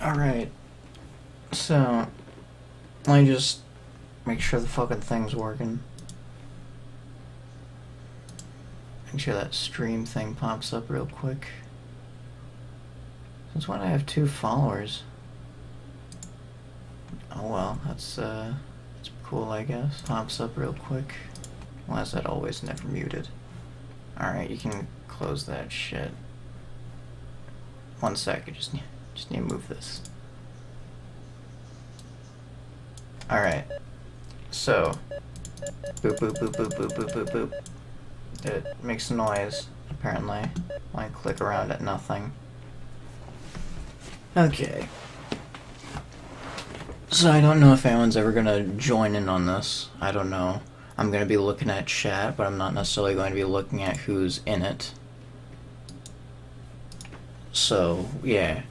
Alright, so let me just make sure the fucking thing's working. Make sure that stream thing pops up real quick. Since when I have 2 followers? Oh well, that's cool, I guess. Pops up real quick. Why is that always never muted? Alright, you can close that shit. 1 sec, I just need to move this. Alright. So boop boop boop boop boop boop boop boop. It makes a noise, apparently. When I click around at nothing. Okay. So I don't know if anyone's ever gonna join in on this. I don't know. I'm gonna be looking at chat, but I'm not necessarily going to be looking at who's in it. So, yeah.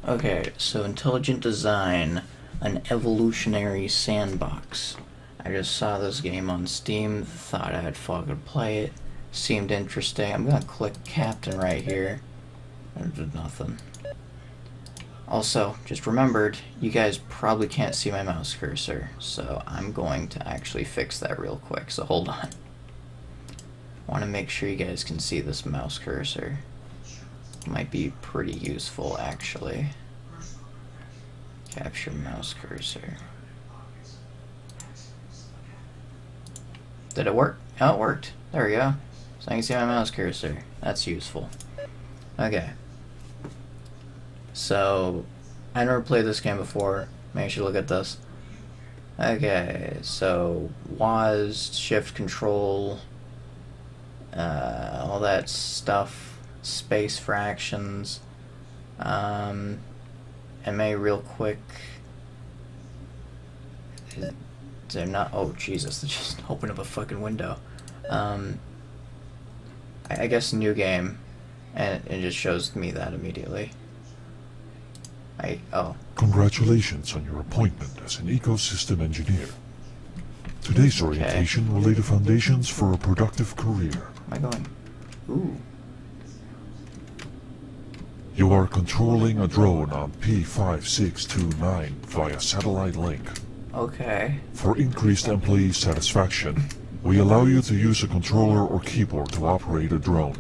Okay, so intelligent design, an evolutionary sandbox. I just saw this game on Steam, thought I'd fucking play it. Seemed interesting. I'm gonna click Captain right here. And did nothing. Also, just remembered, you guys probably can't see my mouse cursor, so I'm going to actually fix that real quick, so hold on. I want to make sure you guys can see this mouse cursor. Might be pretty useful, actually. Capture mouse cursor. Did it work? Oh, it worked. There we go. So I can see my mouse cursor. That's useful. Okay. So, I never played this game before. Maybe I should look at this. Okay, so WAS, shift control, all that stuff, space for actions, MA real quick. Is there not? Oh Jesus! They just opened up a fucking window. I guess new game, and it just shows me that immediately. Congratulations on your appointment as an ecosystem engineer. Today's orientation will lay the foundations for a productive career. Am I going? Ooh. You are controlling a drone on P5629 via satellite link. Okay. For increased employee satisfaction, we allow you to use a controller or keyboard to operate a drone.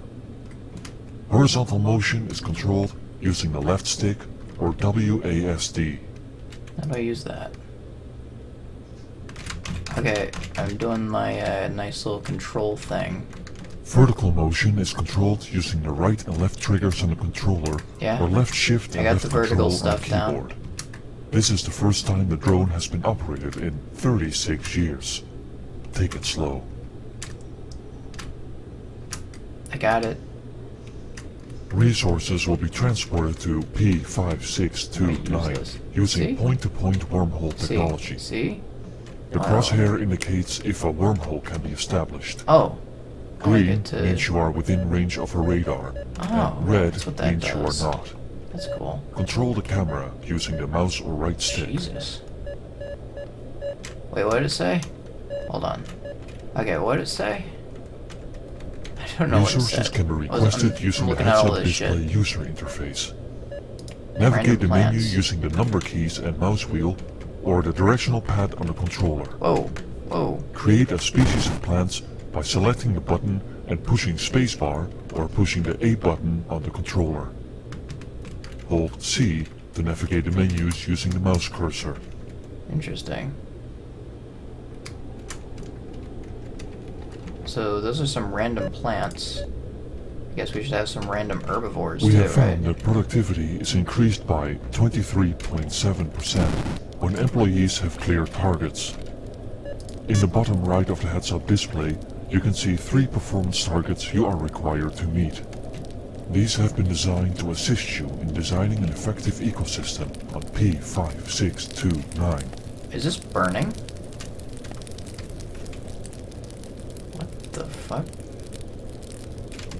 Horizontal motion is controlled using the left stick or WASD. How do I use that? Okay, I'm doing my nice little control thing. Vertical motion is controlled using the right and left triggers on the controller, Yeah. or left shift and left control on the keyboard. This is the first time the drone has been operated in 36 years. Take it slow. I got it. Resources will be transported to P5629 using point-to-point wormhole technology. See? The crosshair indicates if a wormhole can be established. Oh. Green means you are within range of a radar, and red means you are not. That's cool. Control the camera using the mouse or right stick. Jesus. Wait, what did it say? Hold on. Okay, what did it say? I don't know what it said. Resources can be requested using the heads-up display user interface. Navigate the menu using the number keys and mouse wheel, or the directional pad on the controller. Whoa. Whoa. Create a species of plants by selecting the button and pushing spacebar or pushing the A button on the controller. Hold C to navigate the menus using the mouse cursor. Interesting. So those are some random plants. I guess we should have some random herbivores We too, have found right? that productivity is increased by 23.7% when employees have clear targets. In the bottom right of the heads-up display, you can see 3 performance targets you are required to meet. These have been designed to assist you in designing an effective ecosystem on P5629. Is this burning? What the fuck?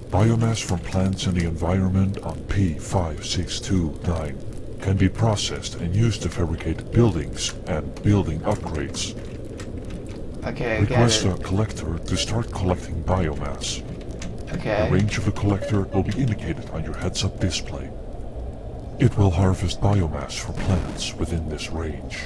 Biomass from plants in the environment on P5629 can be processed and used to fabricate buildings and building upgrades. Okay, I Request get a it. collector to start collecting biomass. Okay. The range of the collector will be indicated on your heads-up display. It will harvest biomass from plants within this range.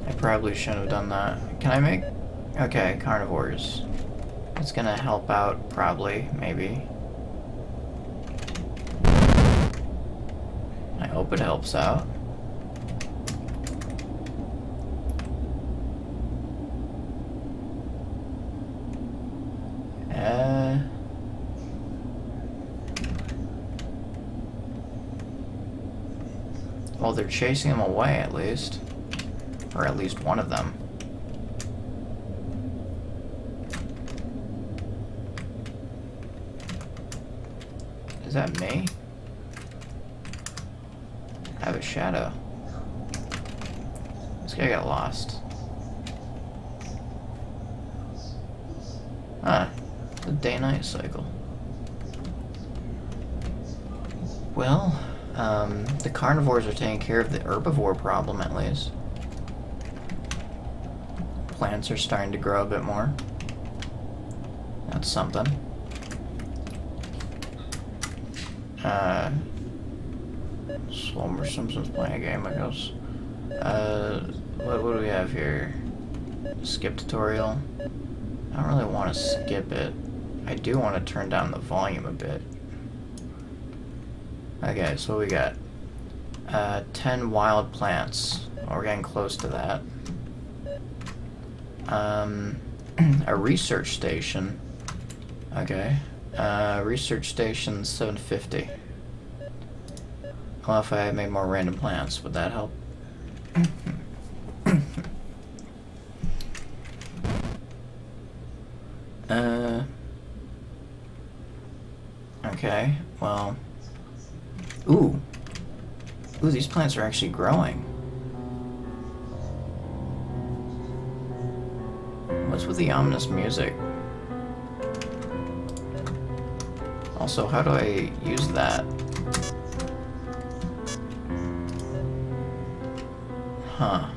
I probably shouldn't have done that. Can I make... Okay, carnivores. It's gonna help out, probably, maybe. I hope it helps out. Well, they're chasing him away, at least. Or at least one of them. Is that me? I have a shadow. This guy got lost. Ah, the day-night cycle. Well, the carnivores are taking care of the herbivore problem, at least. Plants are starting to grow a bit more. That's something. Homer Simpson's playing a game, I guess. What do we have here? Skip tutorial. I don't really want to skip it. I do want to turn down the volume a bit. Okay, so we got 10 wild plants. Oh, we're getting close to that. A research station. Okay. Research station 750. Well, if I made more random plants, would that help? Okay, well... Ooh, these plants are actually growing. What's with the ominous music? Also, how do I use that? Huh.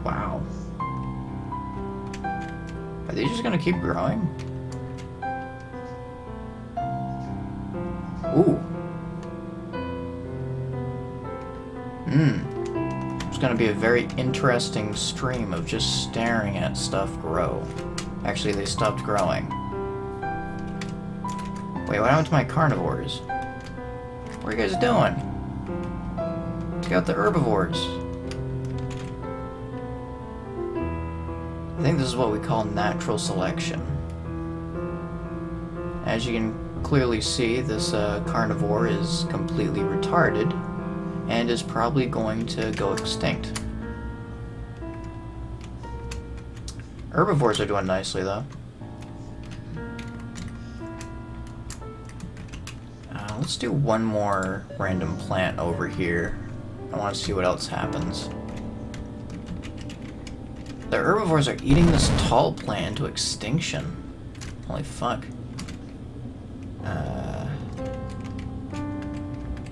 Wow. Are they just gonna keep growing? Ooh. It's gonna be a very interesting stream of just staring at stuff grow. Actually, they stopped growing. Wait, what happened to my carnivores? What are you guys doing? Take out the herbivores. I think this is what we call natural selection. As you can clearly see, this carnivore is completely retarded and is probably going to go extinct. Herbivores are doing nicely, though. Let's do one more random plant over here. I want to see what else happens. The herbivores are eating this tall plant into extinction. Holy fuck.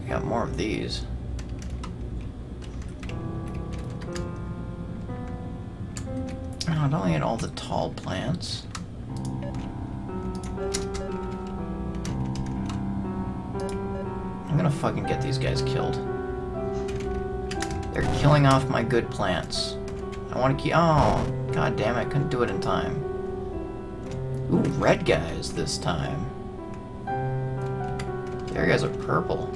We got more of these. Oh, don't eat all the tall plants. I'm gonna fucking get these guys killed. They're killing off my good plants. I want to keep... Oh, god damn it, I couldn't do it in time. Ooh, red guys this time. The other guys are purple.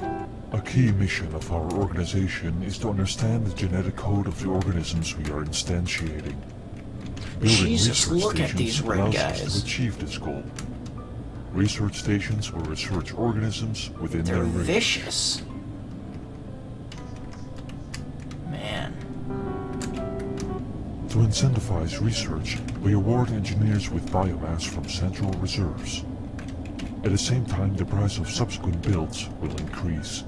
A key mission of our organization is to understand the genetic code of the organisms we are instantiating. Building Jesus, research look at these stations red allows guys. us to achieve this goal. Research stations will research organisms within They're their range. vicious. Man. To incentivize research, we award engineers with biomass from central reserves. At the same time, the price of subsequent builds will increase.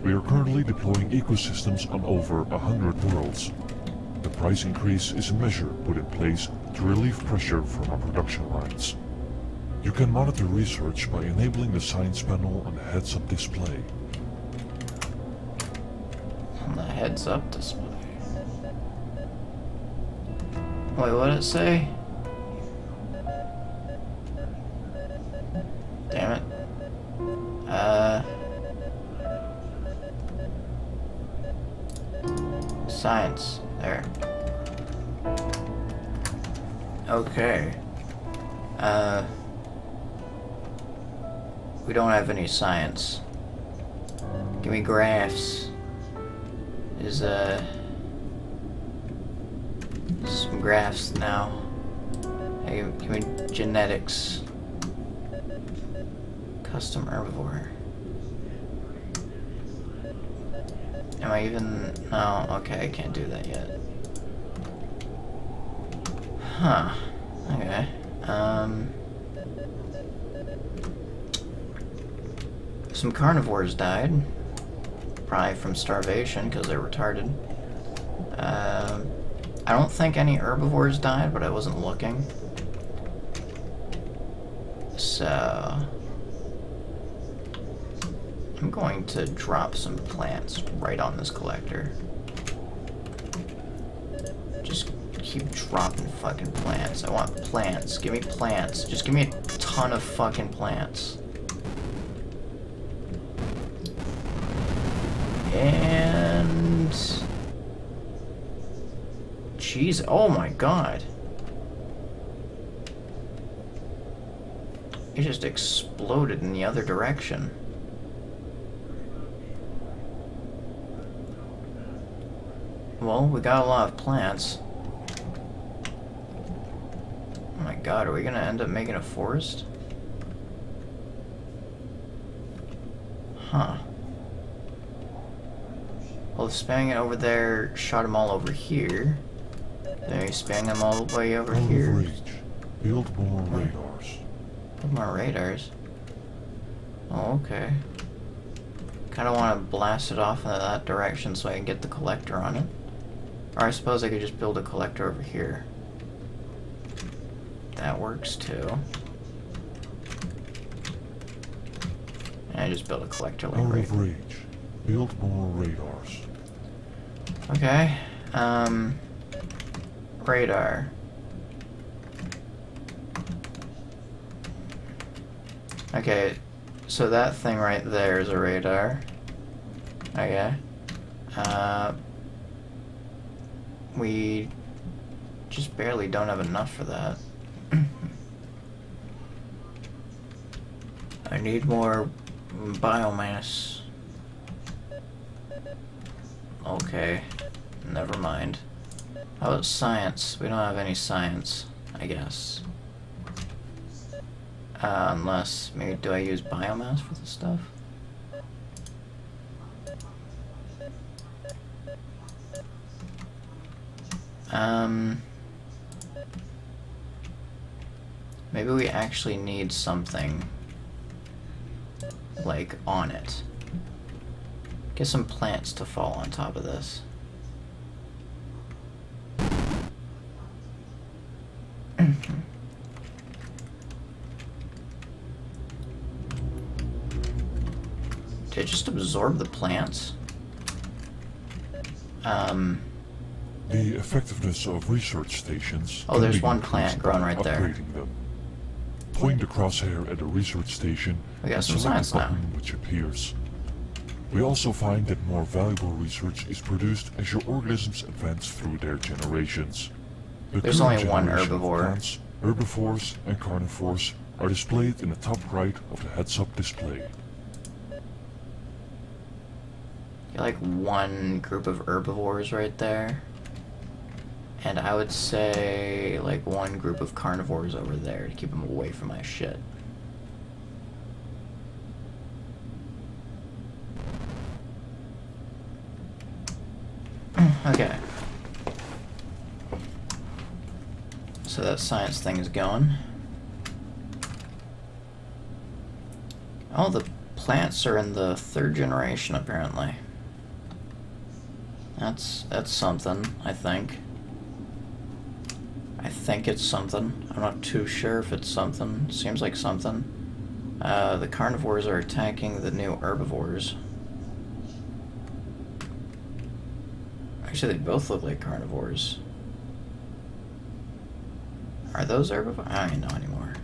We are currently deploying ecosystems on over 100 worlds. The price increase is a measure put in place to relieve pressure from our production lines. You can monitor research by enabling the science panel on the heads-up display. On the heads-up display. Wait, what did it say? Damn it. Science. There. Okay. We don't have any science. Give me graphs. Is, some graphs now. Hey, give me genetics. Custom herbivore. Am I even... No, okay, I can't do that yet. Huh. Okay. Some carnivores died. Probably from starvation, because they're retarded. I don't think any herbivores died, but I wasn't looking. So... I'm going to drop some plants right on this collector. Just keep dropping fucking plants. I want plants. Give me plants. Just give me a ton of fucking plants. And... Jeez, oh my god. It just exploded in the other direction. Well, we got a lot of plants. Oh my god, are we gonna end up making a forest? Huh. Well, if spamming it over there shot them all over here, then you spamming them all the way over Out of here. reach. Build more radars. Build more radars? Oh, okay. Kinda wanna blast it off in that direction so I can get the collector on it. Or I suppose I could just build a collector over here. That works too. And I just built a collector like Out right. of reach. Build more radars. Okay. Radar. Okay, so that thing right there is a radar. Okay. We just barely don't have enough for that. I need more biomass. Okay, never mind. How about science? We don't have any science, I guess. Unless, maybe, do I use biomass for this stuff? Maybe we actually need something, like, on it. Get some plants to fall on top of this. Did it just absorb the plants? The effectiveness of research stations. Oh, can there's be one increased plant by growing right there. upgrading them. Point the crosshair at a research station We got and some select science the now. button which appears. We also find that more valuable research is produced as your organisms advance through their generations. The There's current only one generation of herbivore. Plants, herbivores, and carnivores are displayed in the top right of the heads-up display. Like one group of herbivores right there. And I would say like one group of carnivores over there to keep them away from my shit. Okay. So that science thing is going. Oh, the plants are in the 3rd generation apparently. That's something, I think. I think it's something. I'm not too sure if it's something. Seems like something. The carnivores are attacking the new herbivores. Actually, they both look like carnivores. Are those herbivores? I don't even know anymore.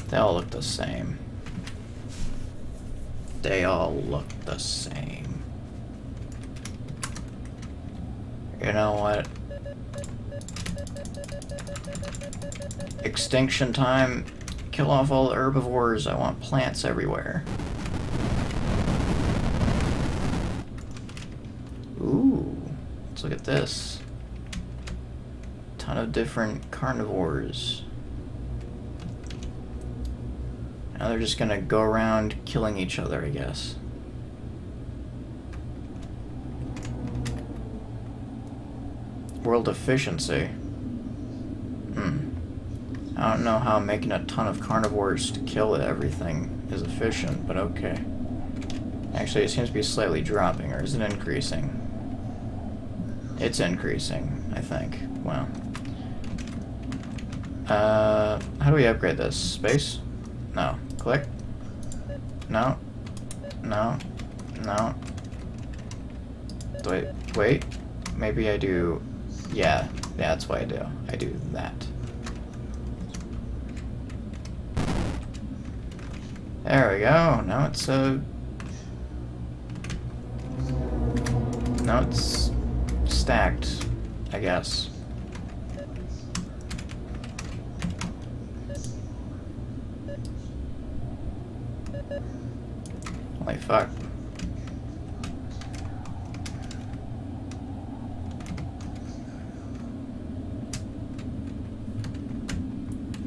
They all look the same. They all look the same. You know what? Extinction time. Kill off all the herbivores. I want plants everywhere. Ooh. Let's look at this. Ton of different carnivores. Now they're just gonna go around killing each other, I guess. World efficiency. I don't know how making a ton of carnivores to kill everything is efficient, but okay. Actually, it seems to be slightly dropping, or is it increasing? It's increasing, I think. Wow. How do we upgrade this? Space? No. Click? No. No. No. Wait. Maybe I do... Yeah, that's what I do. I do that. There we go. Now it's now it's stacked, I guess. Holy fuck.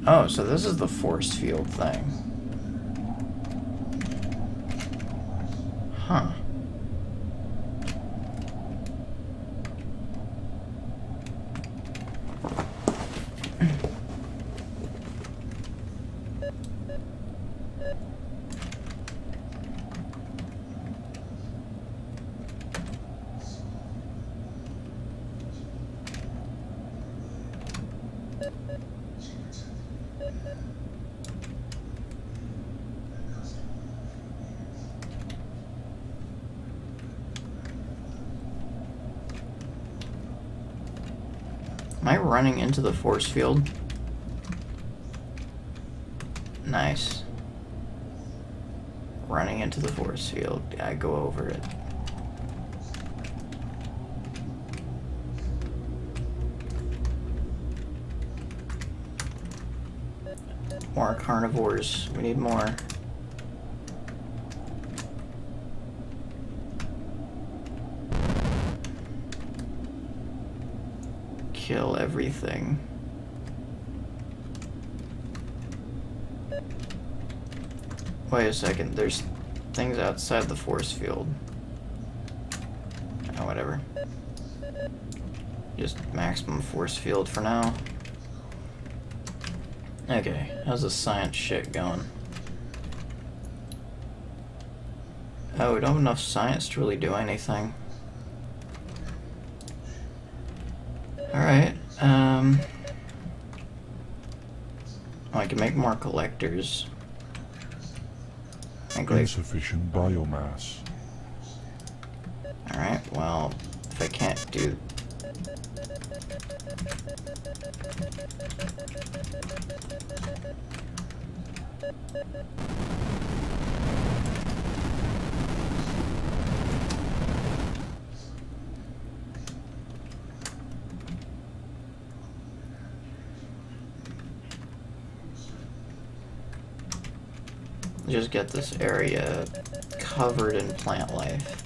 Oh, so this is the force field thing. Huh. Am I running into the force field? Nice. Running into the force field. I go over it. More carnivores. We need more. Kill everything. Wait a second, there's things outside the force field. Oh, whatever. Just maximum force field for now. Okay, how's the science shit going? Oh, we don't have enough science to really do anything. Alright, oh, I can make more collectors. Insufficient biomass. Alright, well, if I can't do... Just get this area covered in plant life.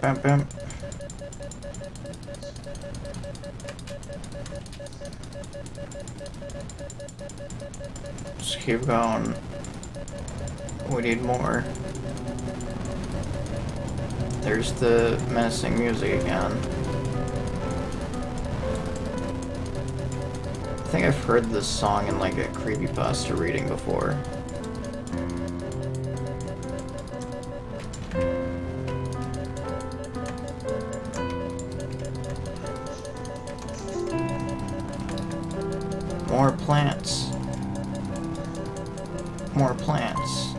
Bam, bam. Just keep going. We need more. There's the menacing music again. I think I've heard this song in like a creepypasta reading before. More plants. More plants.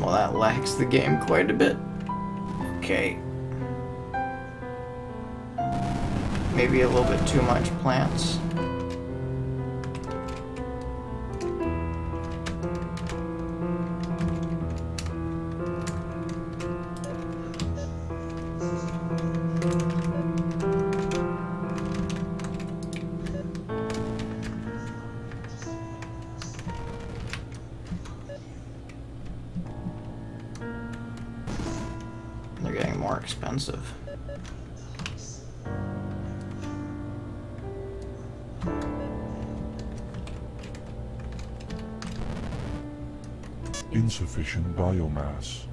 Well, that lags the game quite a bit. Okay. Maybe a little bit too much plants. They're getting more expensive. Insufficient biomass.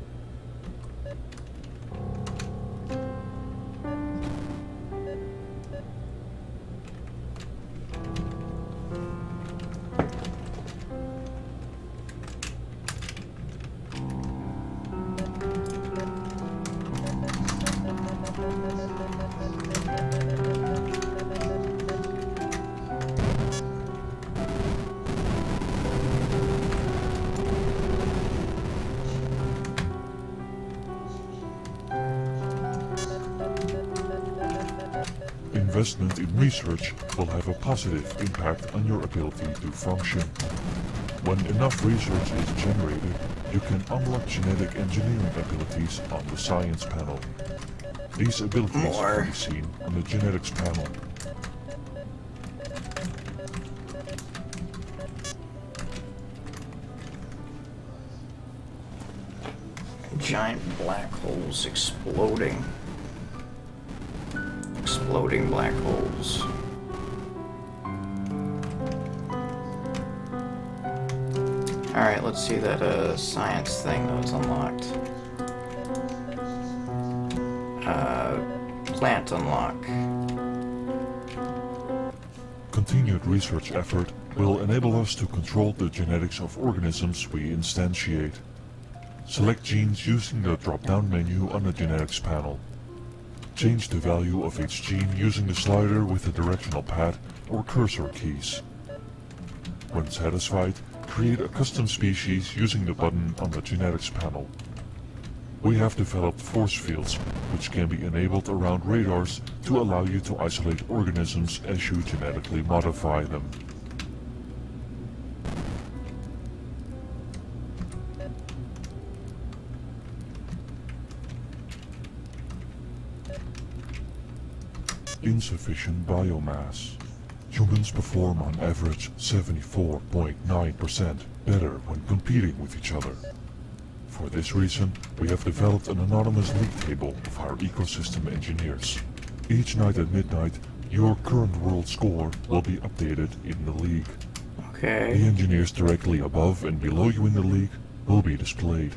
Investment in research will have a positive impact on your ability to function. When enough research is generated, you can unlock genetic engineering abilities on the science panel. These abilities can be seen on the genetics panel. Giant black holes exploding. Exploding black holes. Alright, let's see that science thing that was unlocked. Plant unlock. Continued research effort will enable us to control the genetics of organisms we instantiate. Select genes using the drop-down menu on the genetics panel. Change the value of each gene using the slider with the directional pad or cursor keys. When satisfied, create a custom species using the button on the genetics panel. We have developed force fields, which can be enabled around radars to allow you to isolate organisms as you genetically modify them. Insufficient biomass. Humans perform on average 74.9% better when competing with each other. For this reason, we have developed an anonymous league table of our ecosystem engineers. Each night at midnight, your current world score will be updated in the league. Okay. The engineers directly above and below you in the league will be displayed.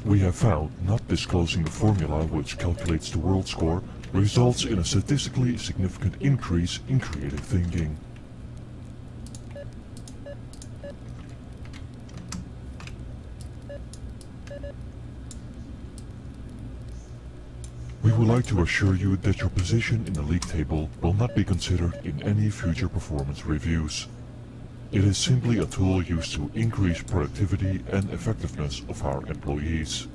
We have found not disclosing the formula which calculates the world score results in a statistically significant increase in creative thinking. We would like to assure you that your position in the league table will not be considered in any future performance reviews. It is simply a tool used to increase productivity and effectiveness of our employees.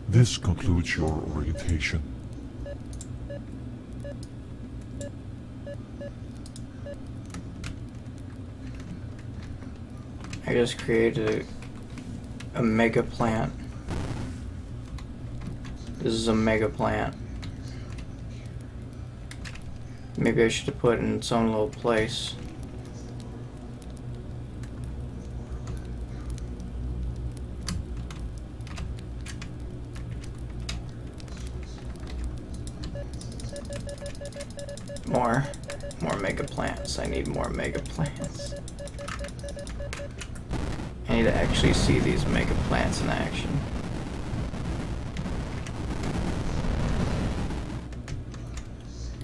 This concludes your orientation. I just created a mega plant. This is a mega plant. Maybe I should have put it in its own little place. More mega plants. I need more mega plants. I need to actually see these mega plants in action.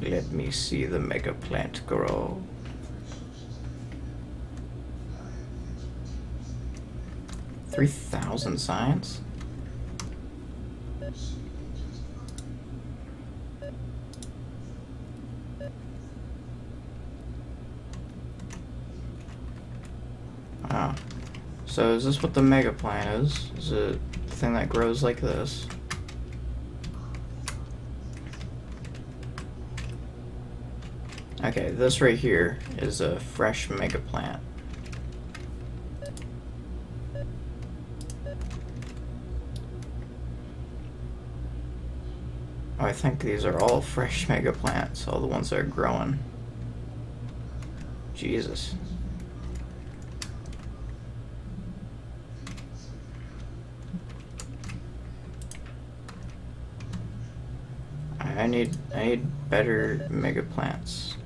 Let me see the mega plant grow. $3,000 science? Wow. So is this what the mega plant is? Is it the thing that grows like this? Okay, this right here is a fresh mega plant. Oh, I think these are all fresh mega plants, all the ones that are growing. Jesus. I need better mega plants.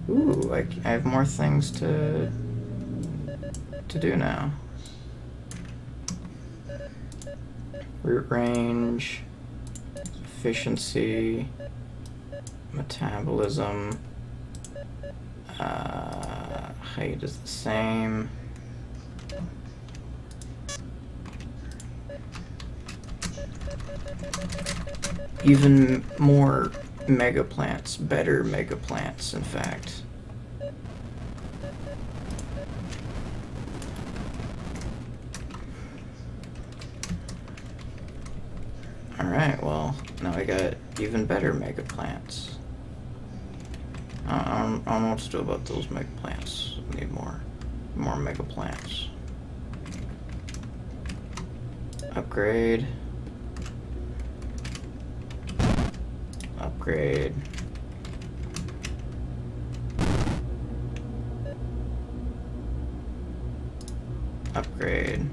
Ooh, I have more things to do now. Root range, efficiency, metabolism, height is the same. Even more mega plants, better mega plants, in fact. Alright, well, now I got even better mega plants. I don't know what to do about those mega plants. I need more mega plants. Upgrade. Upgrade. Upgrade.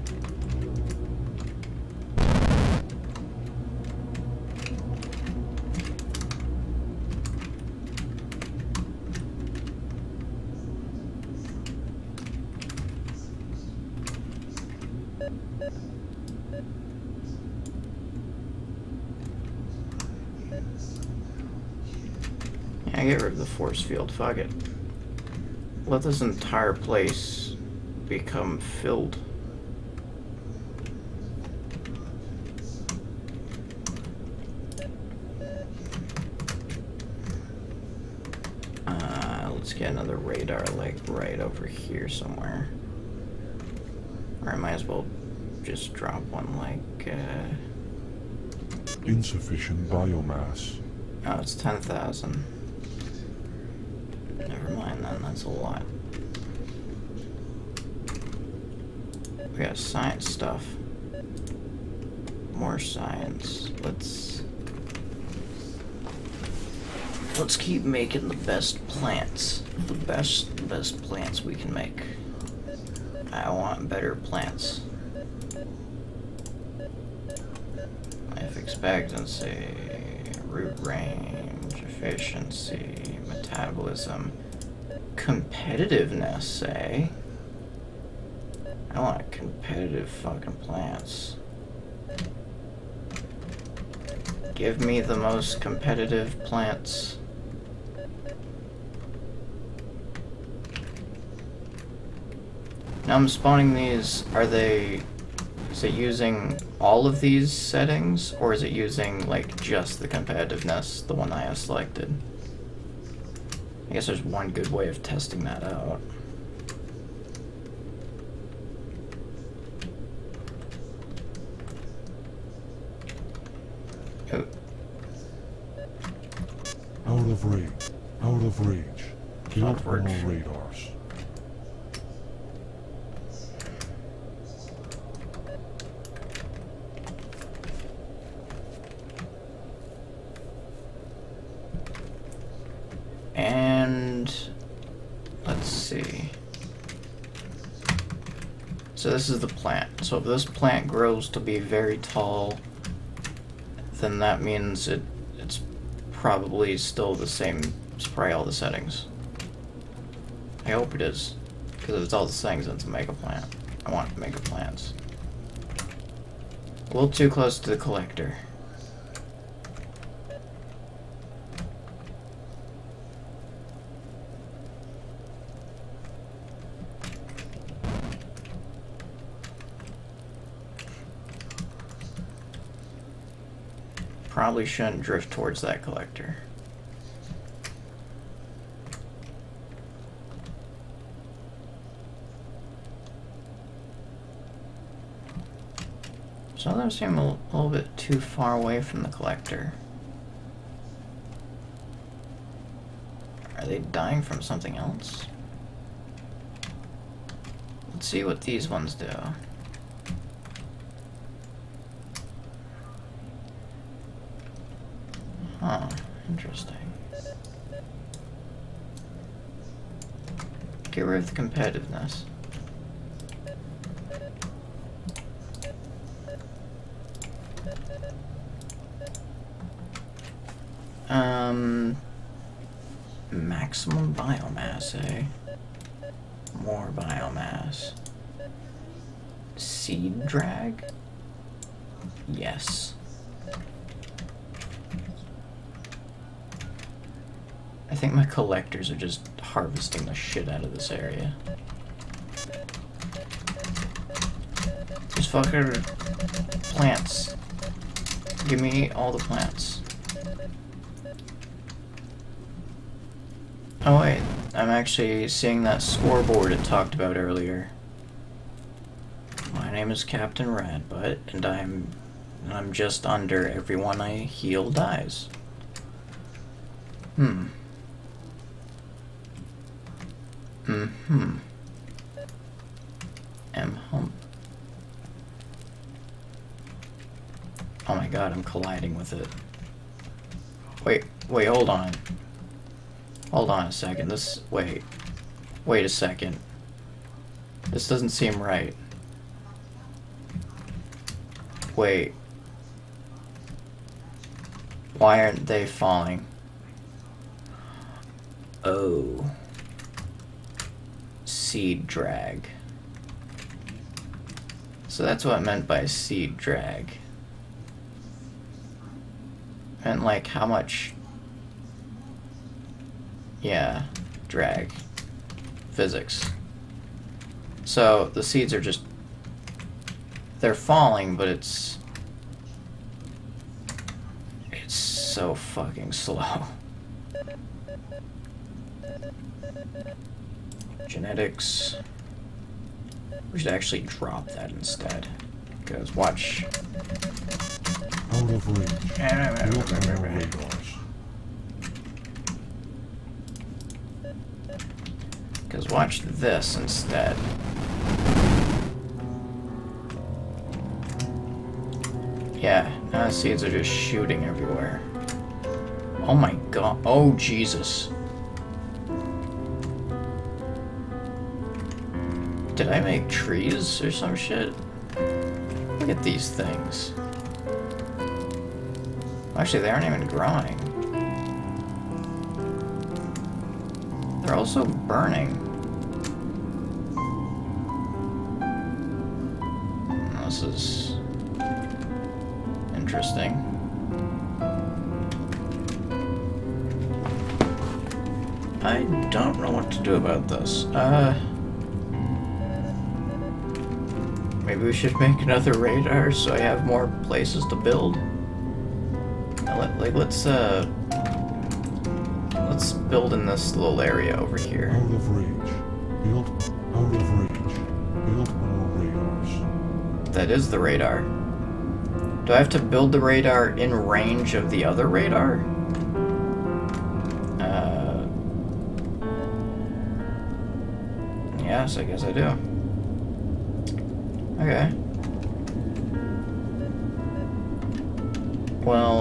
Yeah, get rid of the force field, fuck it. Let this entire place become filled. Let's get another radar, like, right over here somewhere. Or I might as well just drop one, like, Insufficient biomass. oh, it's 10,000. Never mind then, that's a lot. We got science stuff. More science. Let's keep making the best plants. The best plants we can make. I want better plants. Life expectancy, root range, efficiency, metabolism, competitiveness, eh? I want competitive fucking plants. Give me the most competitive plants. Now I'm spawning these, is it using all of these settings, or is it using, like, just the competitiveness, the one I have selected? I guess there's one good way of testing that out. Oh. Out of range. Out of range. Build more radars. And let's see. So this is the plant. So if this plant grows to be very tall, then that means it's probably still the same. It's probably all the settings. I hope it is. Because if it's all the settings, then it's a mega plant. I want mega plants. A little too close to the collector. Probably shouldn't drift towards that collector. Some of them seem a little bit too far away from the collector. Are they dying from something else? Let's see what these ones do. Huh, interesting. Get rid of the competitiveness. Maximum biomass, eh? More biomass. Seed drag? Yes. I think my collectors are just harvesting the shit out of this area. Just fucking plants. Give me all the plants. Oh wait, I'm actually seeing that scoreboard it talked about earlier. My name is Captain Radbutt, and I'm just under everyone I heal dies. M hump. Oh my god, I'm colliding with it. Wait, hold on. Hold on a second. Wait a second. This doesn't seem right. Wait. Why aren't they falling? Oh. Seed drag. So that's what I meant by seed drag. And like how much... Yeah, drag. Physics. So the seeds are just... They're falling, but it's so fucking slow. Genetics. We should actually drop that instead. Because watch. Out of range. Built on our radars. Because watch this instead. Yeah, now the seeds are just shooting everywhere. Oh my god. Oh Jesus. Did I make trees or some shit? Look at these things. Actually, they aren't even growing. They're also burning. This is interesting. I don't know what to do about this. Maybe we should make another radar so I have more places to build. Let's build in this little area over here. Out of range. Built out of range. Built on our radars. That is the radar. Do I have to build the radar in range of the other radar? Yes, I guess I do. Okay. Well,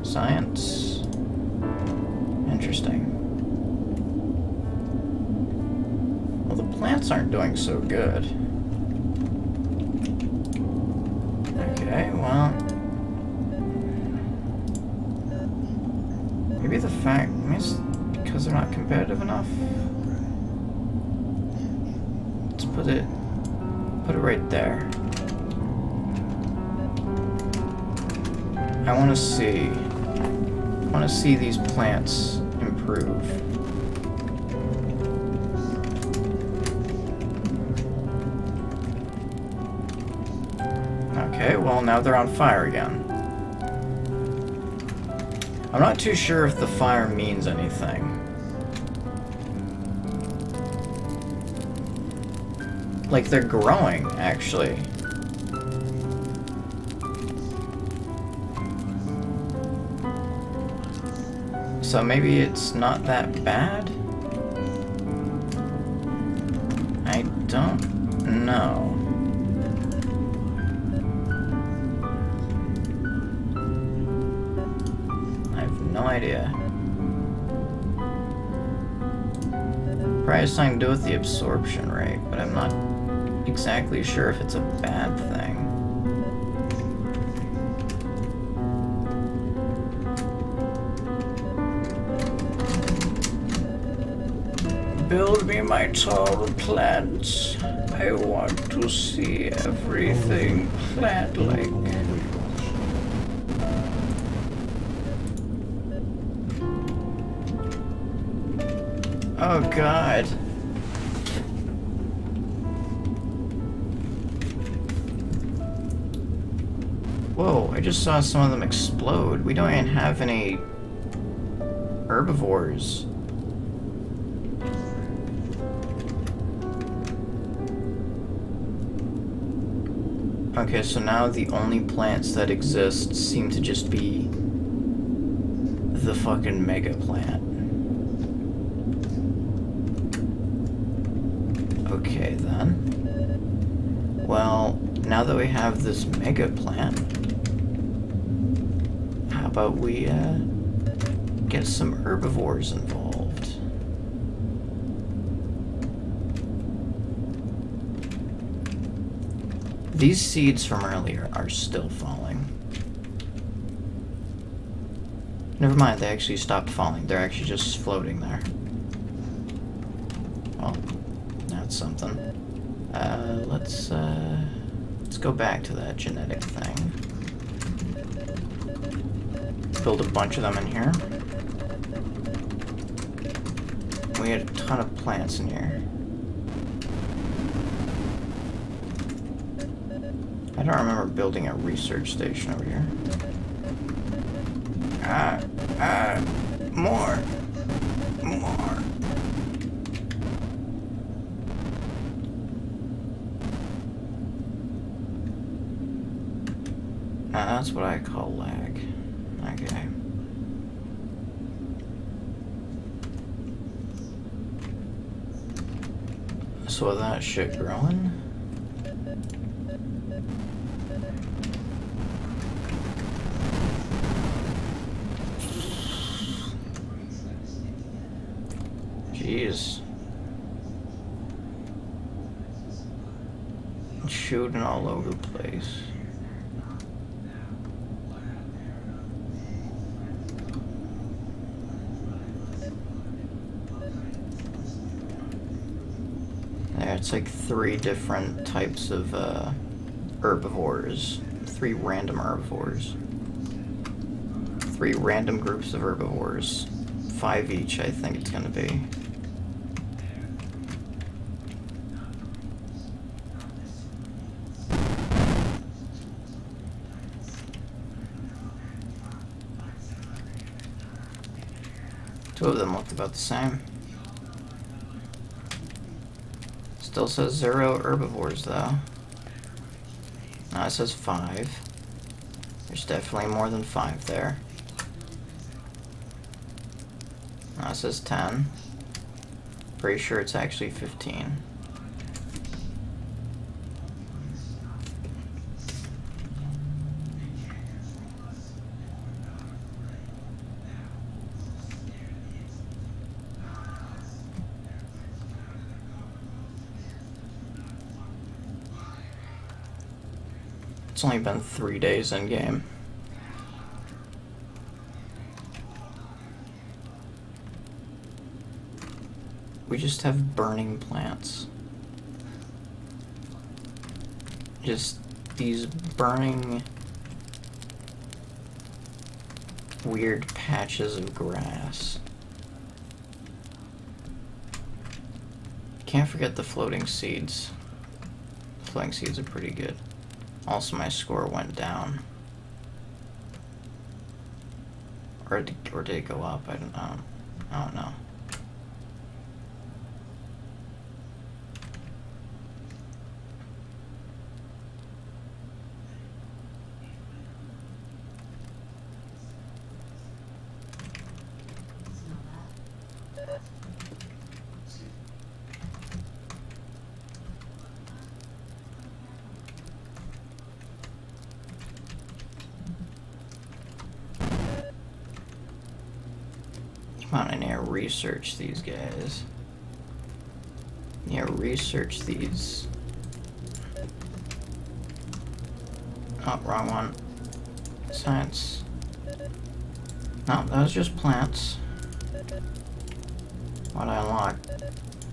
science. Interesting. Well, the plants aren't doing so good. Okay, well, Maybe the fact, maybe it's because they're not competitive enough. Let's put it right there. I want to see these plants improve. Okay, well now they're on fire again. I'm not too sure if the fire means anything. Like, they're growing, actually. So maybe it's not that bad? I don't know. I have no idea. Probably has something to do with the absorption rate, but I'm not exactly sure if it's a bad thing. Build me my tall plants. I want to see everything plant-like. Oh God. Whoa, I just saw some of them explode. We don't even have any herbivores. Okay, so now the only plants that exist seem to just be the fucking mega plant. Okay then. Well, now that we have this mega plant, how about we get some herbivores involved? These seeds from earlier are still falling. Never mind, they actually stopped falling. They're actually just floating there. Well, that's something. Let's go back to that genetic thing. Build a bunch of them in here. We had a ton of plants in here. I don't remember building a research station over here. More. That's what I call lag. Okay. So that shit growing. Jeez. Shooting all over the place. There, it's like 3 different types of herbivores. 3 random herbivores. 3 random groups of herbivores. 5 each, I think it's gonna be. Two of them look about the same. Still says 0 herbivores though. Now it says 5. There's definitely more than 5 there. Now it says 10. Pretty sure it's actually 15. It's only been 3 days in game. We just have burning plants. Just these burning weird patches of grass. Can't forget the floating seeds. Floating seeds are pretty good. Also, my score went down. Or did it go up? I don't know. Come on in here, research these guys. Yeah, research these. Oh, wrong one. Science. No, that was just plants. What I unlocked?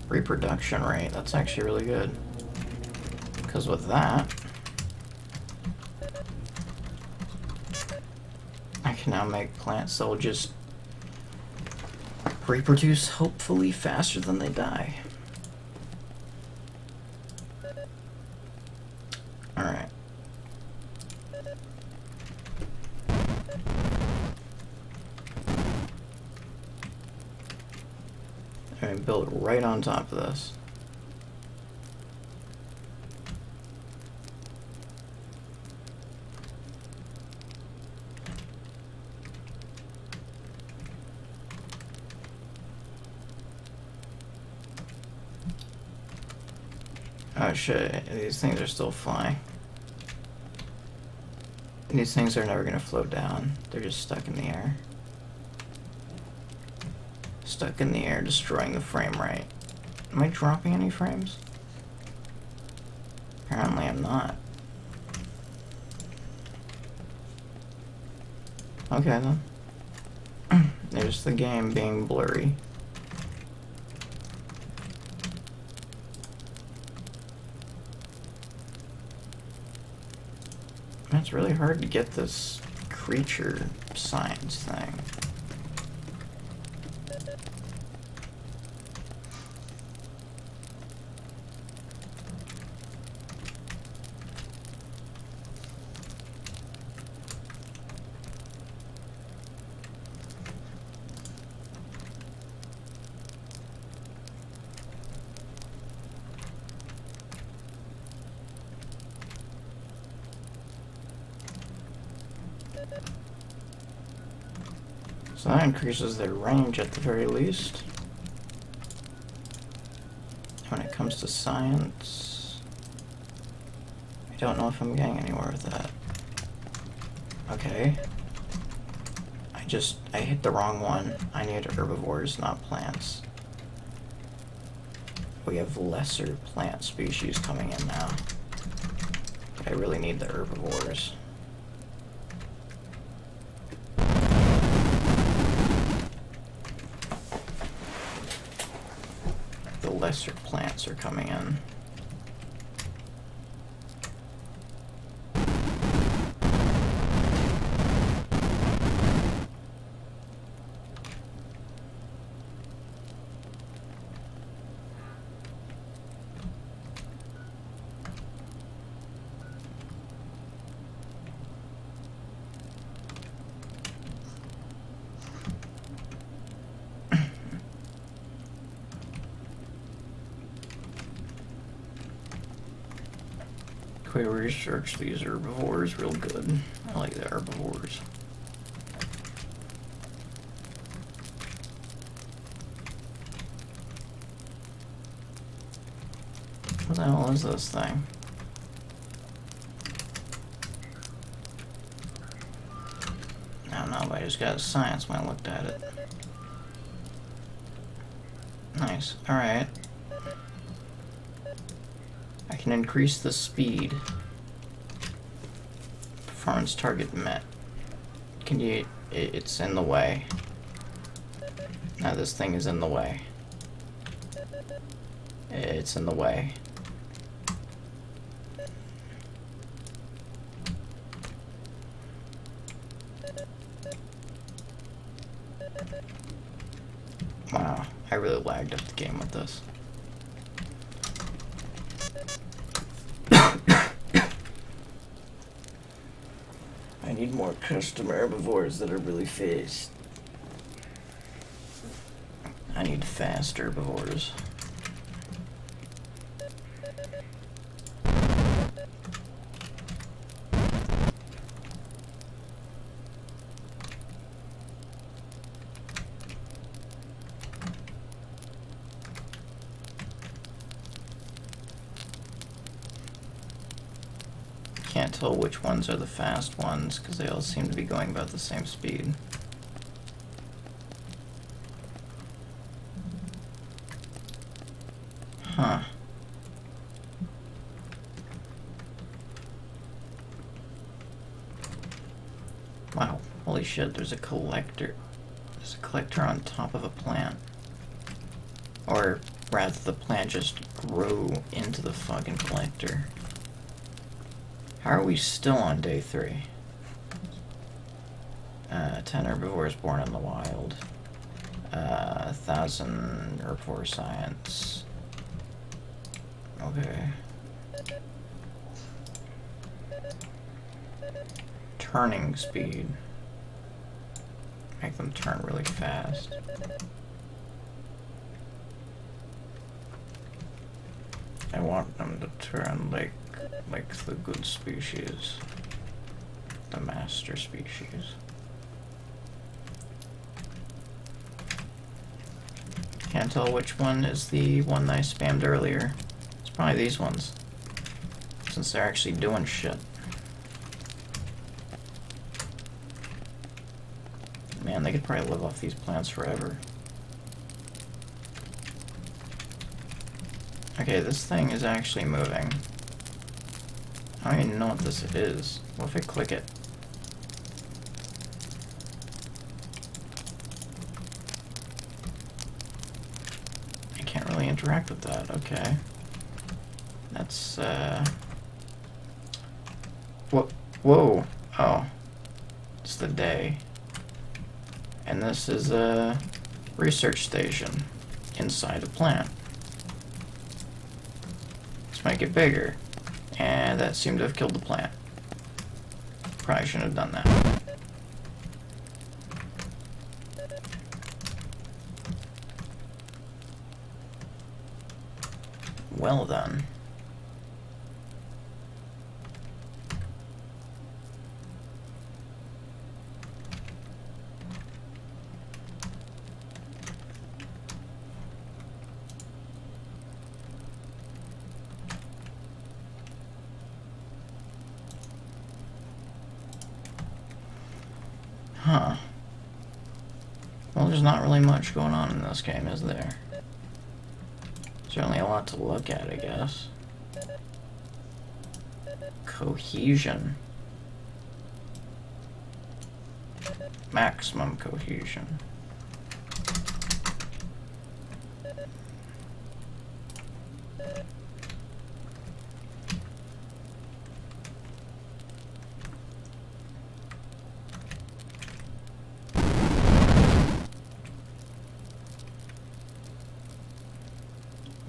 Reproduction rate. That's actually really good. Because with that, I can now make plants that will just reproduce, hopefully, faster than they die. Alright. And build right on top of this. Oh shit, these things are still flying. These things are never gonna float down. They're just stuck in the air. Stuck in the air, destroying the frame rate. Am I dropping any frames? Apparently I'm not. Okay then. There's the game being blurry. It's really hard to get this creature science thing. So that increases their range at the very least. When it comes to science, I don't know if I'm getting anywhere with that. Okay. I hit the wrong one. I need herbivores, not plants. We have lesser plant species coming in now. But I really need the herbivores. The lesser plants are coming in. We research these herbivores real good. I like the herbivores. What the hell is this thing? I don't know, but I just got science when I looked at it. Nice. Alright. I can increase the speed. Performance target met. Can you... It's in the way. Now this thing is in the way. It's in the way. Wow, I really lagged up the game with this. I need more custom herbivores that are really fast. I need fast herbivores. Can't tell which ones are the fast ones because they all seem to be going about the same speed. Huh. Wow, holy shit, there's a collector. There's a collector on top of a plant. Or rather, the plant just grew into the fucking collector. How are we still on day 3? 10 herbivores born in the wild. 1,000 herbivore science. Okay. Turning speed. Make them turn really fast. I want them to turn like the good species. The master species. Can't tell which one is the one I spammed earlier. It's probably these ones. Since they're actually doing shit. Man, they could probably live off these plants forever. Okay, this thing is actually moving. I don't even know what this is. What if I click it? I can't really interact with that. Okay. That's, Whoa. Oh. It's the day. And this is a research station inside a plant. Let's make it bigger. And that seemed to have killed the plant. Probably shouldn't have done that. Well then. Huh. Well, there's not really much going on in this game, is there? Certainly a lot to look at, I guess. Cohesion. Maximum cohesion.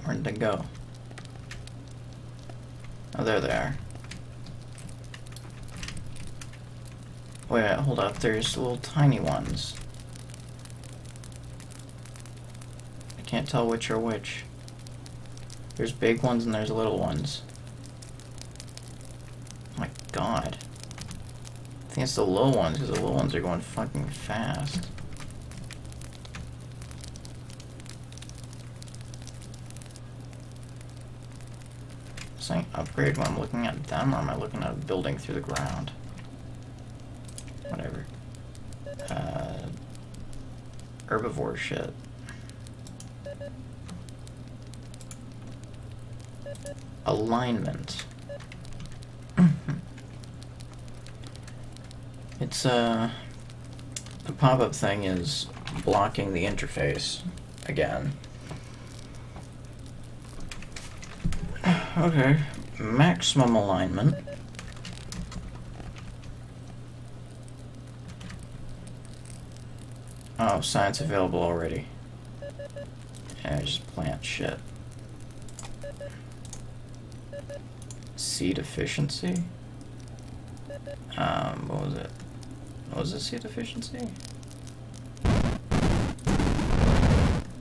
Where'd they go? Oh, there they are. Wait, hold up. There's little tiny ones. I can't tell which are which. There's big ones and there's little ones. Oh my god. I think it's the low ones, because the low ones are going fucking fast. Saying upgrade when I'm looking at them, or am I looking at a building through the ground? Whatever. Herbivore shit. Alignment. It's the pop-up thing is blocking the interface again. Okay. Maximum alignment. Oh, science available already. Yeah, just plant shit. Seed efficiency? What was it? What was the seed efficiency?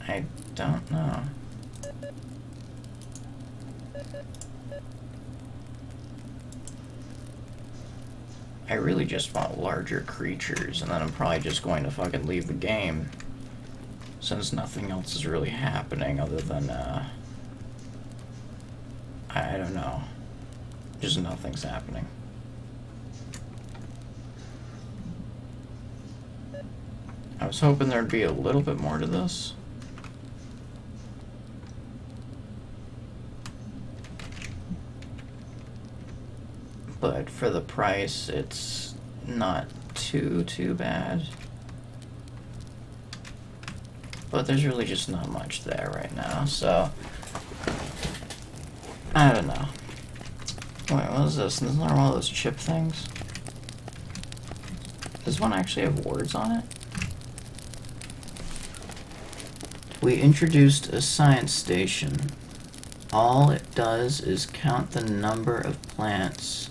I don't know. I really just want larger creatures, and then I'm probably just going to fucking leave the game. Since nothing else is really happening other than, I don't know. Just nothing's happening. I was hoping there'd be a little bit more to this. But for the price, it's not too bad. But there's really just not much there right now, so I don't know. Wait, what is this? Isn't there one of those chip things? Does one actually have words on it? We introduced a science station. All it does is count the number of plants,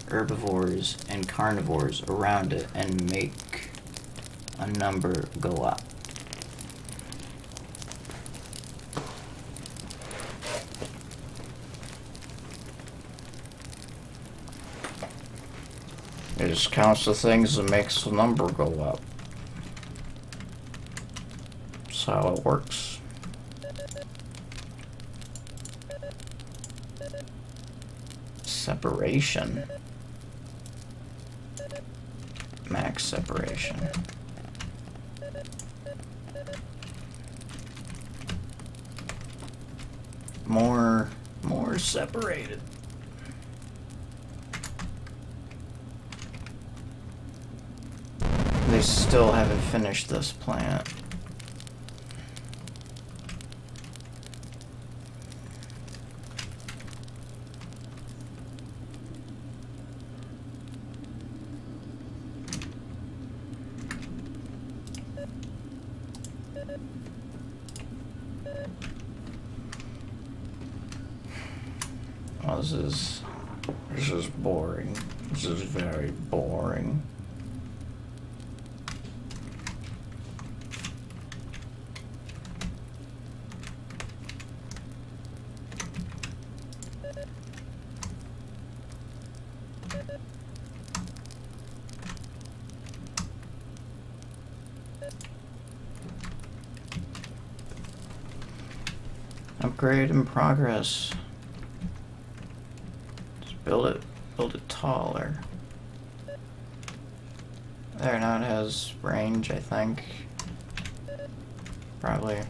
herbivores, and carnivores around it and make a number go up. It just counts the things and makes the number go up. That's how it works. Separation. Max separation. More separated. They still haven't finished this plant. Oh, this is boring. This is very boring. Upgrade in progress. Just build it taller. There, now it has range, I think. Probably.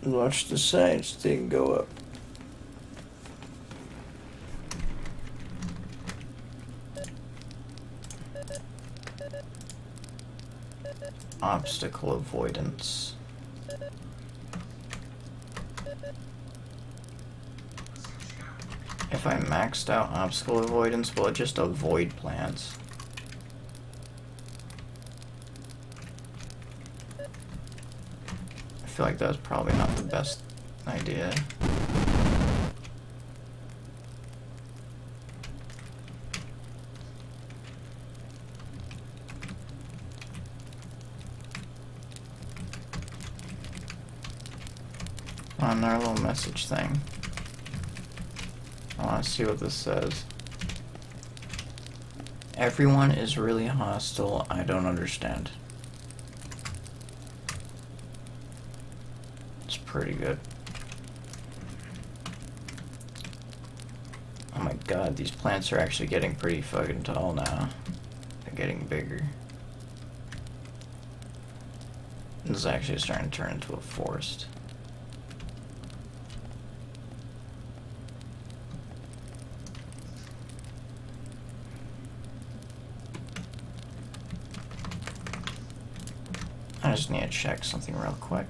Watch the science thing go up. Obstacle avoidance. If I maxed out obstacle avoidance, will it just avoid plants? I feel like that's probably not the best idea. On their little message thing. I want to see what this says. Everyone is really hostile. I don't understand. It's pretty good. Oh my god, these plants are actually getting pretty fucking tall now. They're getting bigger. This is actually starting to turn into a forest. I just need to check something real quick.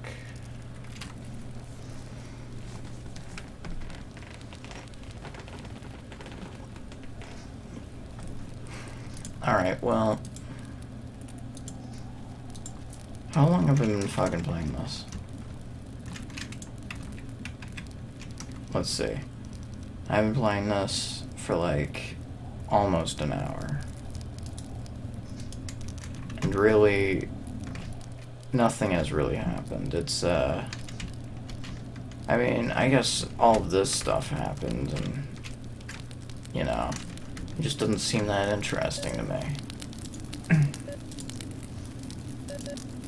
Alright, well... How long have I been fucking playing this? Let's see. I've been playing this for like almost an hour. And really, nothing has really happened. It's, I mean, I guess all of this stuff happened and, you know, it just doesn't seem that interesting to me.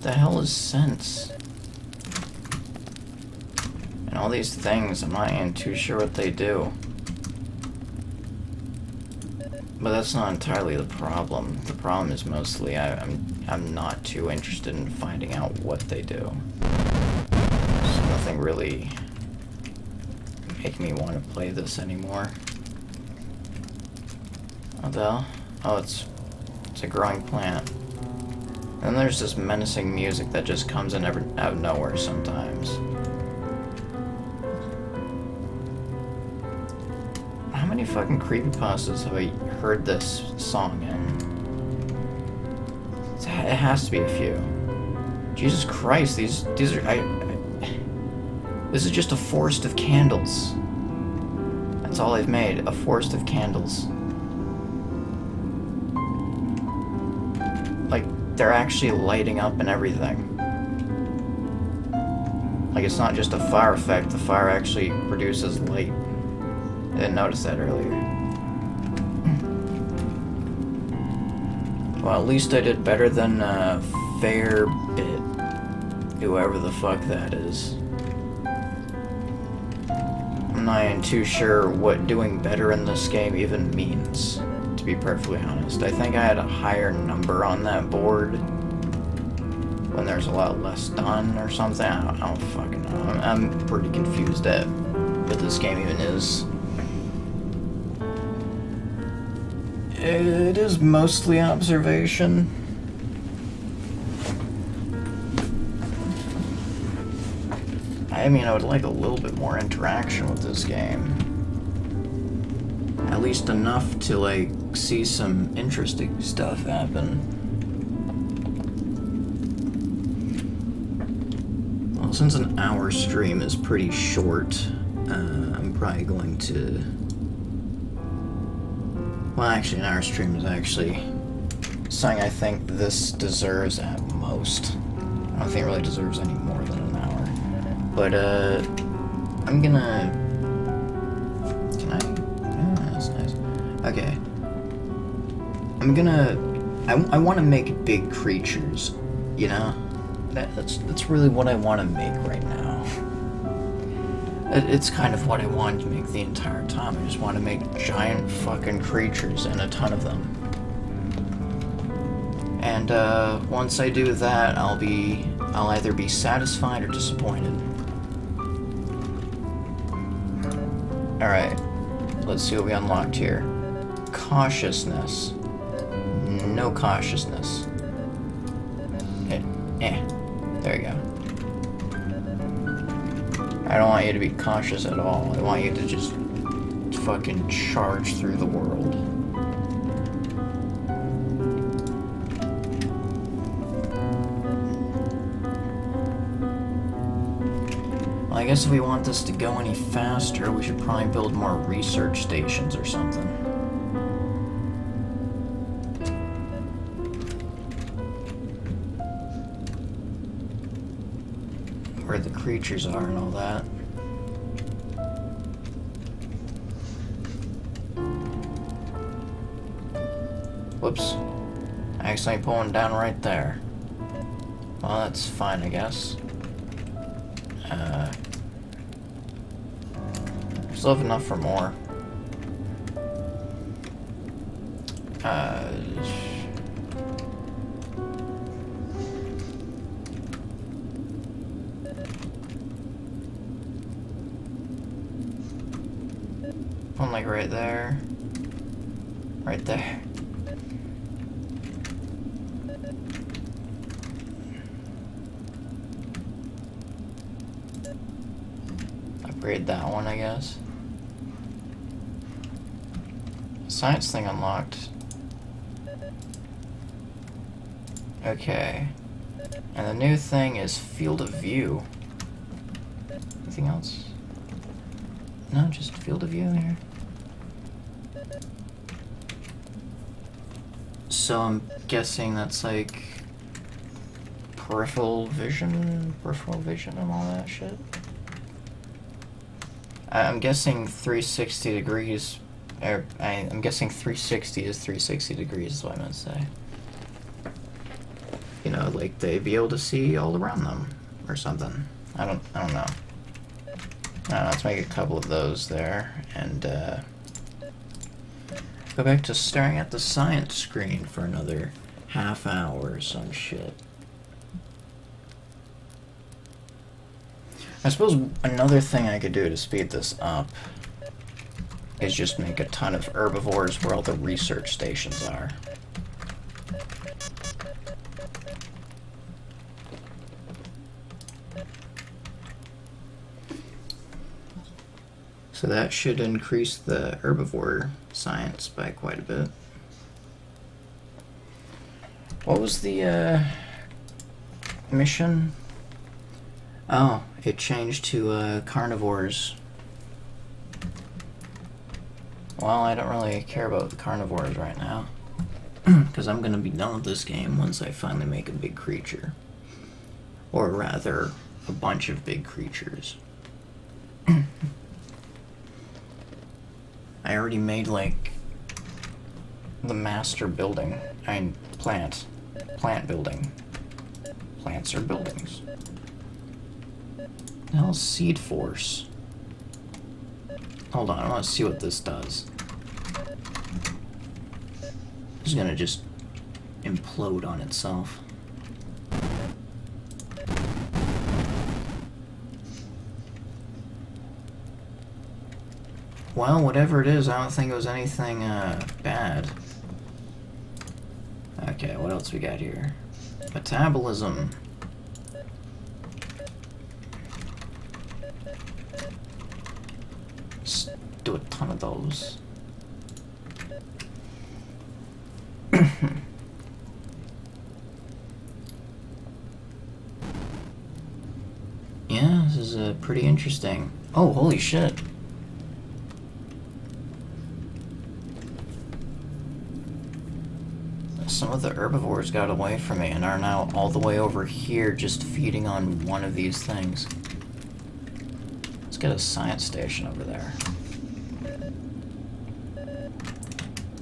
The hell is sense? And all these things, I'm not even too sure what they do. But that's not entirely the problem. The problem is mostly I'm not too interested in finding out what they do. There's nothing really making me want to play this anymore. What the hell? Oh, it's a growing plant. And there's this menacing music that just comes in out of nowhere sometimes. How many fucking creepypastas have I heard this song in? It has to be a few. Jesus Christ, these are this is just a forest of candles. That's all they've made, a forest of candles. Like, they're actually lighting up and everything. Like, it's not just a fire effect, the fire actually produces light. I didn't notice that earlier. Well, at least I did better than Fairbit. Whoever the fuck that is. I'm not even too sure what doing better in this game even means, to be perfectly honest. I think I had a higher number on that board when there's a lot less done or something. I don't fucking know. I'm pretty confused at what this game even is. It is mostly observation. I mean, I would like a little bit more interaction with this game. At least enough to, like, see some interesting stuff happen. Well, since an hour stream is pretty short, I'm probably going to... Well, actually, an hour stream is actually something I think this deserves at most. I don't think it really deserves any more than an hour. But, I'm gonna... Can I? Oh, that's nice. Okay. I'm gonna... I want to make big creatures, you know? That's really what I want to make right now. It's kind of what I wanted to make the entire time. I just want to make giant fucking creatures and a ton of them. And once I do that, I'll either be satisfied or disappointed. Alright, let's see what we unlocked here. Cautiousness. No cautiousness. There you go. I don't want you to be cautious at all. I want you to just fucking charge through the world. Well, I guess if we want this to go any faster, we should probably build more research stations or something. Where the creatures are and all that. Whoops. I accidentally put one down right there. Well, that's fine, I guess. Still have enough for more. One like right there. Right there. upgrade that one, I guess. Science thing unlocked. Okay. And the new thing is field of view. Anything else? No, just field of view here. So I'm guessing that's like peripheral vision and all that shit. I'm guessing 360 degrees, I'm guessing 360 is 360 degrees is what I meant to say. You know, like they'd be able to see all around them or something. I don't know. Let's make a couple of those there and go back to staring at the science screen for another half hour or some shit. I suppose another thing I could do to speed this up is just make a ton of herbivores where all the research stations are. So that should increase the herbivore science by quite a bit. What was the mission? Oh, it changed to carnivores. Well, I don't really care about the carnivores right now. Because I'm going to be done with this game once I finally make a big creature. Or rather, a bunch of big creatures. I already made, like, the master building. I mean, plant building. Plants are buildings. The hell's Seed Force? Hold on, I want to see what this does. It's gonna just implode on itself. Well, whatever it is, I don't think it was anything bad. Okay, what else we got here? Metabolism. Let's do a ton of those. Yeah, this is pretty interesting. Oh, holy shit. Some of the herbivores got away from me and are now all the way over here just feeding on one of these things. Let's get a science station over there.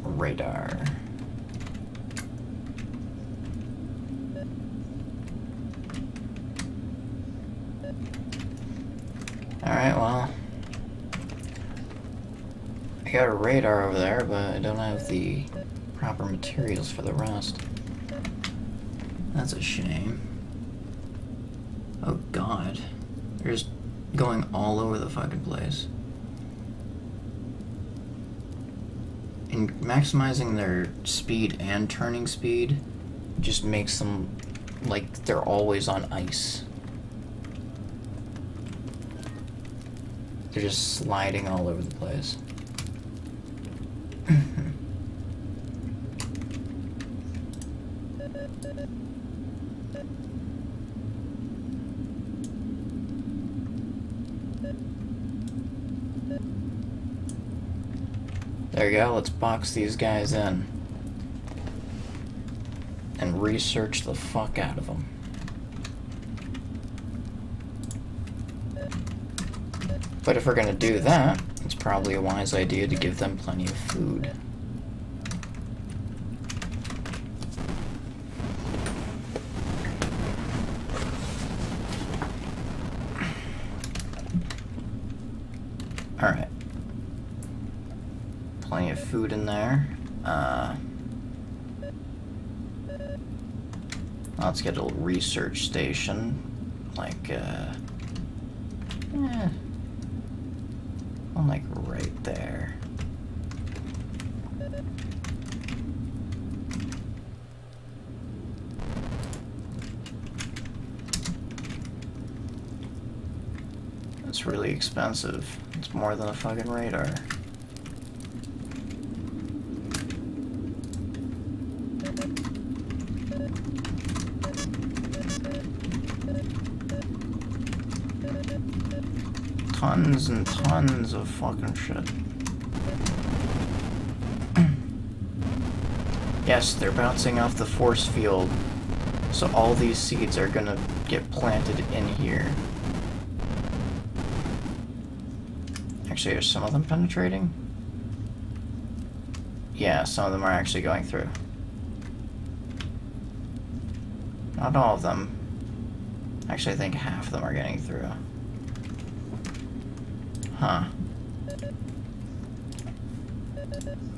Radar. Alright, well. I got a radar over there, but I don't have the proper materials for the rest. That's a shame. Oh god. They're just going all over the fucking place. And maximizing their speed and turning speed just makes them like they're always on ice. They're just sliding all over the place. There you go, let's box these guys in. And research the fuck out of them. But if we're gonna do that, it's probably a wise idea to give them plenty of food. Alright. Plenty of food in there. Let's get a little research station. Like, I'm like right there. It's really expensive. It's more than a fucking radar. Tons and tons of fucking shit. Yes, they're bouncing off the force field, so all these seeds are gonna get planted in here. Actually, are some of them penetrating? Yeah, some of them are actually going through. Not all of them. Actually, I think half of them are getting through. Huh.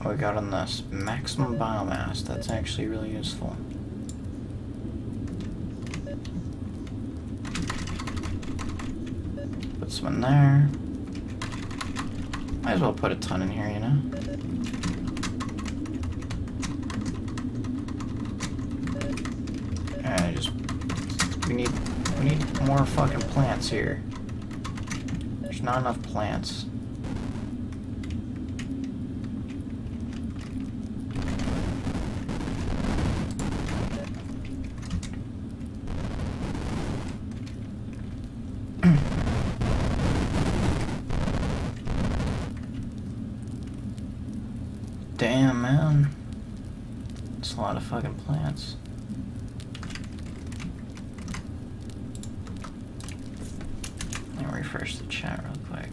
What we got on this? Maximum biomass. That's actually really useful. Put some in there. Might as well put a ton in here, you know? We need more fucking plants here. There's not enough plants. Damn, man. It's a lot of fucking plants. Let me refresh the chat real quick.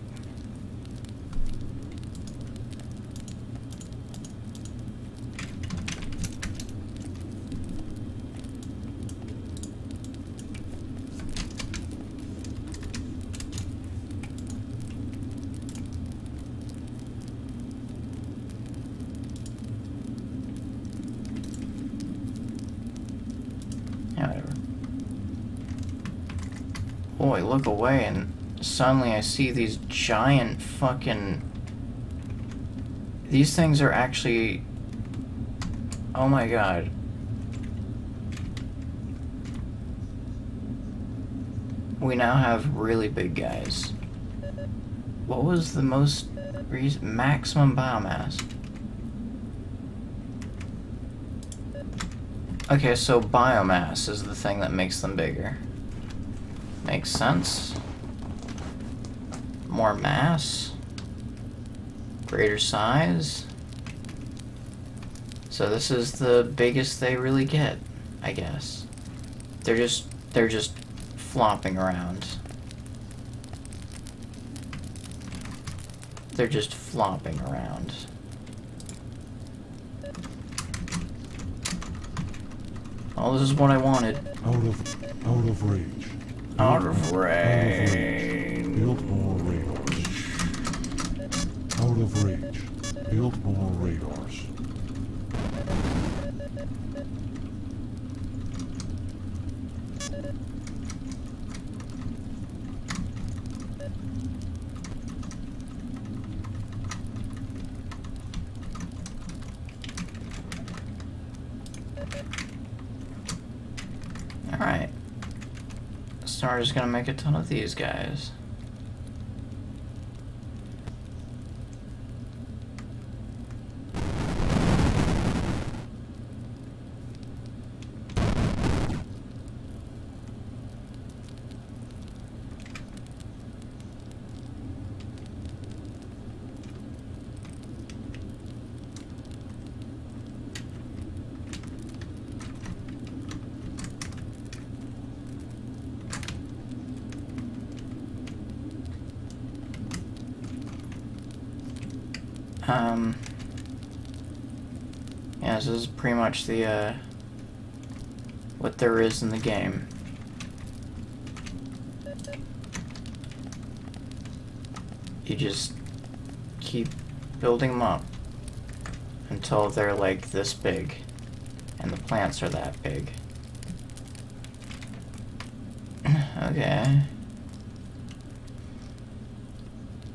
Yeah, whatever. Boy, look away and suddenly I see these giant fucking... These things are actually... Oh my god. We now have really big guys. What was the most... maximum biomass? Okay, so biomass is the thing that makes them bigger. Makes sense. More mass. Greater size. So this is the biggest they really get, I guess. They're just flopping around. They're just flopping around. Oh, this is what I wanted. Out of rage. Out of range. Build more radars. Out of rage. Build more radars. Alright. So we're just gonna make a ton of these guys. Yeah, this is pretty much the, what there is in the game. You just keep building them up until they're like this big, and the plants are that big. Okay.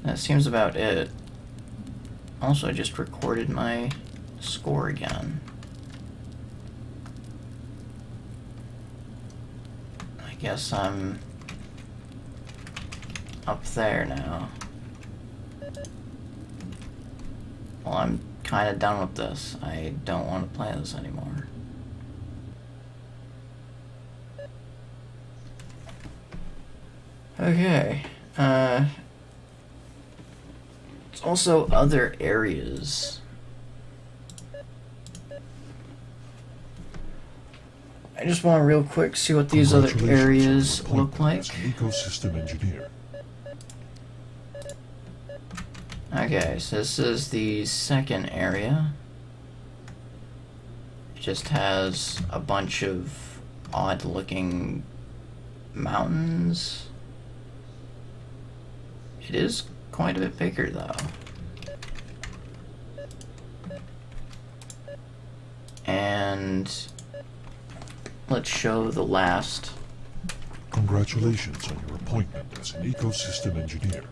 That seems about it. Also, I just recorded my score again. I guess I'm up there now. Well, I'm kind of done with this. I don't want to play this anymore. Okay. There's also other areas. I just want to real quick see what these other areas look like. As an ecosystem engineer. Okay, so this is the second area. It just has a bunch of odd-looking mountains. It is quite a bit bigger, though. And let's show the last. Congratulations on your appointment as an ecosystem engineer.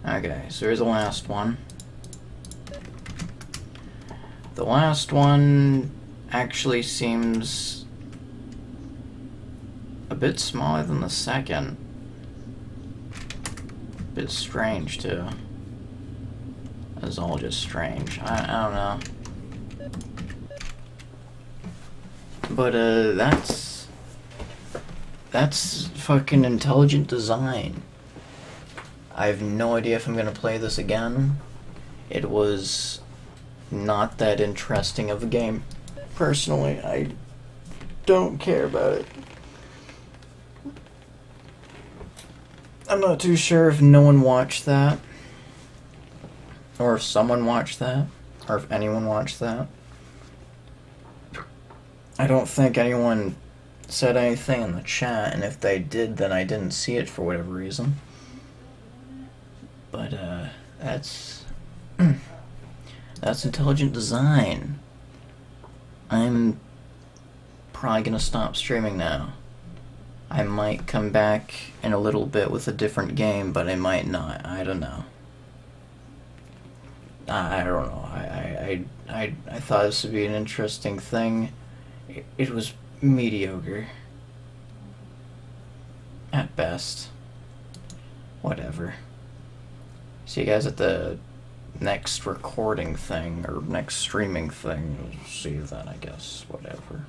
Okay, so here's the last one. The last one actually seems a bit smaller than the second. A bit strange, too. It's all just strange. I don't know. But, that's fucking intelligent design. I have no idea if I'm gonna play this again. It was not that interesting of a game. Personally, I don't care about it. I'm not too sure if no one watched that. Or if someone watched that. Or if anyone watched that. I don't think anyone said anything in the chat, and if they did, then I didn't see it for whatever reason. But, that's intelligent design. I'm probably gonna stop streaming now. I might come back in a little bit with a different game, but I might not. I don't know. I don't know. I thought this would be an interesting thing. It was mediocre. At best. Whatever. See you guys at the next recording thing, or next streaming thing. See you then, I guess. Whatever.